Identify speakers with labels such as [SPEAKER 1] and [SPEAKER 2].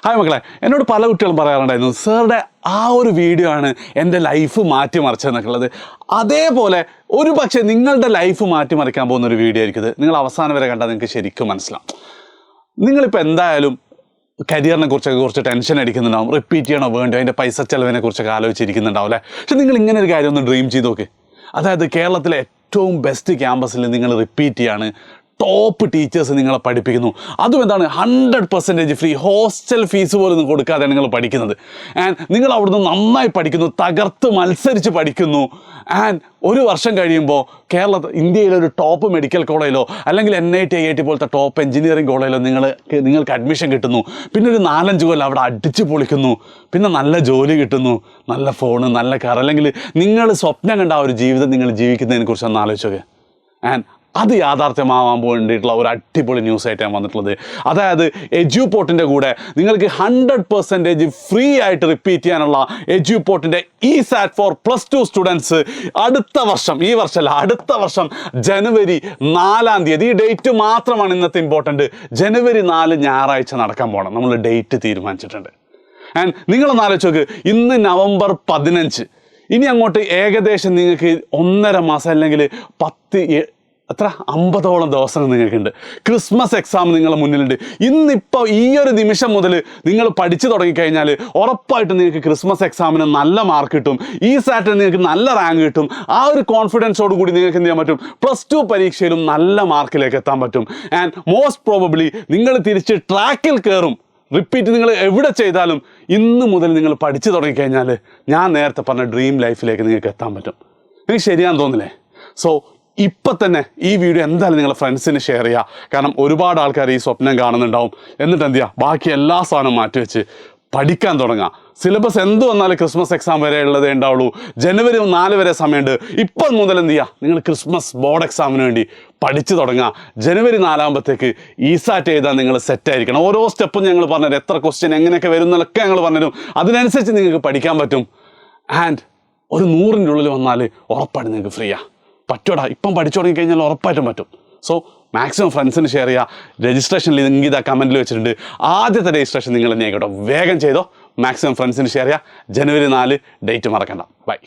[SPEAKER 1] Hi മക്കളെ, എന്നോട് പല കുട്ടികളും പറയാറുണ്ടായിരുന്നു സാറുടെ ആ ഒരു വീഡിയോ ആണ് എൻ്റെ ലൈഫ് മാറ്റിമറിച്ചതെന്നൊക്കെ ഉള്ളത്. അതേപോലെ ഒരു പക്ഷേ നിങ്ങളുടെ ലൈഫ് മാറ്റിമറിക്കാൻ പോകുന്ന ഒരു വീഡിയോ ആയിരിക്കും ഇത്. നിങ്ങൾ അവസാനം വരെ കണ്ടാൽ നിങ്ങൾക്ക് ശരിക്കും മനസ്സിലാവും. നിങ്ങളിപ്പോൾ എന്തായാലും കരിയറിനെ കുറിച്ചൊക്കെ കുറച്ച് ടെൻഷൻ അടിക്കുന്നുണ്ടാവും, റിപ്പീറ്റ് ചെയ്യണോ വേണ്ടോ, അതിൻ്റെ പൈസ ചെലവിനെ കുറിച്ചൊക്കെ ആലോചിച്ചിരിക്കുന്നുണ്ടാവും അല്ലേ. പക്ഷെ നിങ്ങൾ ഇങ്ങനെ ഒരു കാര്യം ഒന്ന് ഡ്രീം ചെയ്ത് നോക്ക്. അതായത് കേരളത്തിലെ ഏറ്റവും ബെസ്റ്റ് ക്യാമ്പസിൽ നിങ്ങൾ റിപ്പീറ്റ് ചെയ്യാണ്, ടോപ്പ് ടീച്ചേഴ്സ് നിങ്ങളെ പഠിപ്പിക്കുന്നു, അതും എന്താണ് 100% ഫ്രീ, ഹോസ്റ്റൽ ഫീസ് പോലും കൊടുക്കാതെ നിങ്ങൾ പഠിക്കുന്നത്. ആൻഡ് നിങ്ങൾ അവിടുന്ന് നന്നായി പഠിക്കുന്നു, തകർത്ത് മത്സരിച്ച് പഠിക്കുന്നു. ആൻഡ് ഒരു വർഷം കഴിയുമ്പോൾ ഇന്ത്യയിലെ ഒരു ടോപ്പ് മെഡിക്കൽ കോളേജിലോ അല്ലെങ്കിൽ NIT IIT പോലത്തെ ടോപ്പ് എഞ്ചിനീയറിംഗ് കോളേജിലോ നിങ്ങൾക്ക് അഡ്മിഷൻ കിട്ടുന്നു. പിന്നെ ഒരു 4-5 കൊല്ലം അവിടെ അടിച്ച് പൊളിക്കുന്നു. പിന്നെ നല്ല ജോലി കിട്ടുന്നു, നല്ല ഫോണ്, നല്ല കാർ, അല്ലെങ്കിൽ നിങ്ങൾ സ്വപ്നം കണ്ട ആ ഒരു ജീവിതം നിങ്ങൾ ജീവിക്കുന്നതിനെ കുറിച്ച് ഒന്ന് ആലോചിച്ചോക്കെ. ആൻഡ് അത് യാഥാർത്ഥ്യമാവാൻ വേണ്ടിയിട്ടുള്ള ഒരു അടിപൊളി ന്യൂസായിട്ട് ഞാൻ വന്നിട്ടുള്ളത്. അതായത് എഡ്യൂപോർട്ടിൻ്റെ കൂടെ നിങ്ങൾക്ക് 100% ഫ്രീ ആയിട്ട് റിപ്പീറ്റ് ചെയ്യാനുള്ള എഡ്യൂപോർട്ടിൻ്റെ ESAT for +2 സ്റ്റുഡൻസ് അടുത്ത വർഷം ജനുവരി 4-ാം തീയതി, ഈ ഡേറ്റ് മാത്രമാണ് ഇന്നത്തെ ഇമ്പോർട്ടൻറ്റ്, ജനുവരി 4 ഞായറാഴ്ച നടക്കാൻ പോകണം. നമ്മൾ ഡേറ്റ് തീരുമാനിച്ചിട്ടുണ്ട്. ആൻഡ് നിങ്ങളൊന്ന് ആലോചിച്ച് നോക്ക്, ഇന്ന് നവംബർ 15, ഇനി അങ്ങോട്ട് ഏകദേശം നിങ്ങൾക്ക് 1.5 മാസം അല്ലെങ്കിൽ 50ഓളം ദിവസങ്ങൾ നിങ്ങൾക്കുണ്ട്. ക്രിസ്മസ് എക്സാം നിങ്ങളുടെ മുന്നിലുണ്ട്. ഇന്നിപ്പോൾ ഈ ഒരു നിമിഷം മുതൽ നിങ്ങൾ പഠിച്ചു തുടങ്ങിക്കഴിഞ്ഞാൽ ഉറപ്പായിട്ടും നിങ്ങൾക്ക് ക്രിസ്മസ് എക്സാമിന് നല്ല മാർക്ക് കിട്ടും, ESAT നിങ്ങൾക്ക് നല്ല റാങ്ക് കിട്ടും. ആ ഒരു കോൺഫിഡൻസോട് കൂടി നിങ്ങൾക്ക് എന്ത് ചെയ്യാൻ പറ്റും, +2 പരീക്ഷയിലും നല്ല മാർക്കിലേക്ക് എത്താൻ പറ്റും. ആൻഡ് മോസ്റ്റ് പ്രോബബ്ലി നിങ്ങൾ തിരിച്ച് ട്രാക്കിൽ കയറും. റിപ്പീറ്റ് നിങ്ങൾ എവിടെ ചെയ്താലും ഇന്ന് മുതൽ നിങ്ങൾ പഠിച്ചു തുടങ്ങിക്കഴിഞ്ഞാൽ ഞാൻ നേരത്തെ പറഞ്ഞ ഡ്രീം ലൈഫിലേക്ക് നിങ്ങൾക്ക് എത്താൻ പറ്റും. എനിക്ക് ശരിയാന്ന് തോന്നില്ലേ? സോ ഇപ്പം തന്നെ ഈ വീഡിയോ എന്തായാലും നിങ്ങളുടെ ഫ്രണ്ട്സിന് ഷെയർ ചെയ്യുക. കാരണം ഒരുപാട് ആൾക്കാർ ഈ സ്വപ്നം കാണുന്നുണ്ടാവും. എന്നിട്ട് എന്ത് ചെയ്യുക, ബാക്കി എല്ലാ സാധനവും മാറ്റിവെച്ച് പഠിക്കാൻ തുടങ്ങുക. സിലബസ് എന്ത് വന്നാലും ക്രിസ്മസ് എക്സാം വരെ ഉള്ളതേ ഉണ്ടാവുള്ളൂ. ജനുവരി 4 വരെ സമയമുണ്ട്. ഇപ്പം മുതൽ എന്ത് ചെയ്യുക, നിങ്ങൾ ക്രിസ്മസ് ബോർഡ് എക്സാമിന് വേണ്ടി പഠിച്ചു തുടങ്ങുക. ജനുവരി 4 ആകുമ്പോഴത്തേക്ക് ESAT എഴുതാൻ നിങ്ങൾ സെറ്റായിരിക്കണം. ഓരോ സ്റ്റെപ്പും ഞങ്ങൾ പറഞ്ഞുതരും, എത്ര ക്വസ്റ്റ്യൻ എങ്ങനെയൊക്കെ വരും എന്നൊക്കെ ഞങ്ങൾ പറഞ്ഞുതരും. അതിനനുസരിച്ച് നിങ്ങൾക്ക് പഠിക്കാൻ പറ്റും. ആൻഡ് ഒരു 100-ൻ്റെ ഉള്ളിൽ വന്നാൽ ഉറപ്പായിട്ട് നിങ്ങൾക്ക് ഫ്രീ ആണ്. പറ്റൂടാ, ഇപ്പം പഠിച്ചു തുടങ്ങി കഴിഞ്ഞാൽ ഉറപ്പായിട്ടും പറ്റും. സോ മാക്സിമം ഫ്രണ്ട്സിന് ഷെയർ ചെയ്യുക. രജിസ്ട്രേഷൻ ലിങ്ക് ഇതാ കമൻറ്റിൽ വെച്ചിട്ടുണ്ട്. ആദ്യത്തെ രജിസ്ട്രേഷൻ നിങ്ങൾ തന്നെ ആയിക്കോട്ടെ, വേഗം ചെയ്തോ. മാക്സിമം ഫ്രണ്ട്സിന് ഷെയർ ചെയ്യുക. ജനുവരി 4 ഡേറ്റ് മറക്കണ്ട. ബൈ.